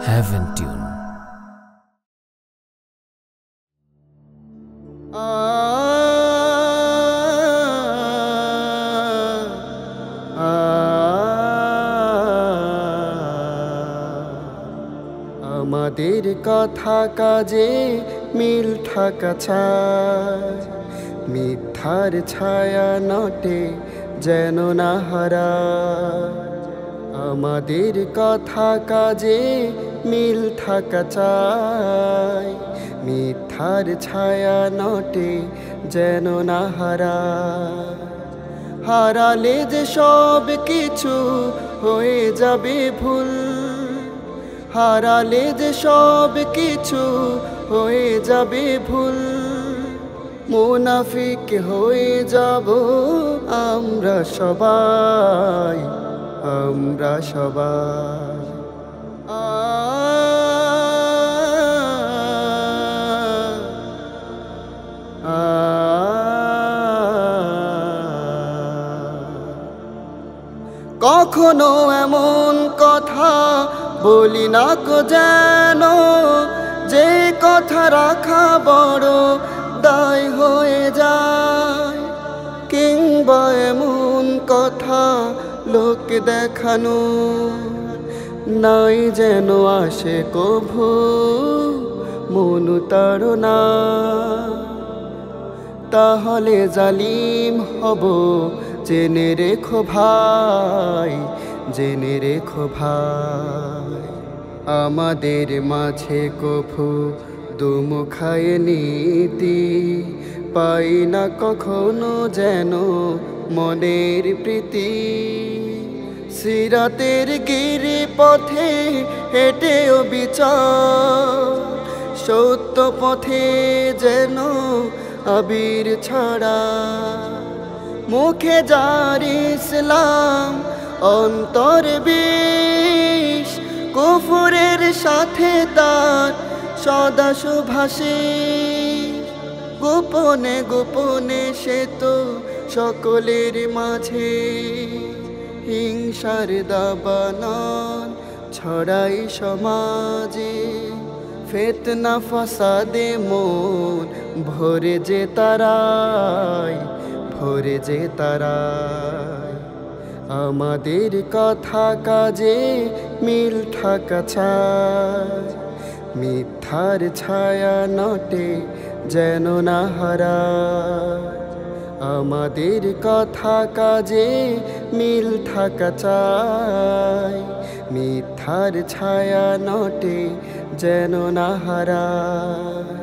Heaven Tune. আমাদের কথা কাজে মিল থাকা চাই, মিথ্যার ছায়া নটে যেন না হারায়। আমাদের কথা কাজে মিল থাকা চাই, মিথ্যার ছায়া নটে যেন না হারায়। হারালে যে সব কিছু হয়ে যাবে ভুল, হারালে যে সব কিছু হয়ে যাবে ভুল। মুনাফিক হয়ে যাব আমরা সবাই, আমরা সবাই। কখনো এমন কথা বলি না গো যেন, যে কথা রাখা বড় দায় হয়ে যায়। কিংবা এমন কথা লোক দেখানো নাই যেন আসে কভু মনুতারণা। তাহলে জালিম হব জেনে রেখো ভাই, জেনে রেখো ভাই। আমাদের মাঝে কভু দুমুখায় নীতি পাই না কখনো যেন মনের প্রীতি। সিরাতের গিরি পথে হেঁটেও বিচার, সত্য পথে যেন আবির ছড়া। মুখে যার ইসলাম অন্তর বিষ, কুফরের সাথে তার সদা সুভাষিস। গোপনে গোপনে সে তো সকলের মাঝে হিংসার দাবানল ছড়াই সমাজে। ফিতনা ফাসাদে মন ভরে যে তারাই, ভরে যে তারাই। আমাদের কথা কাজে মিল থাকা চাই, মিথ্যার ছায়া নটে যেন না হারায়। আমাদের কথা কাজে মিল থাকা চাই, মিথ্যার ছায়া নটে যেন না হারায়।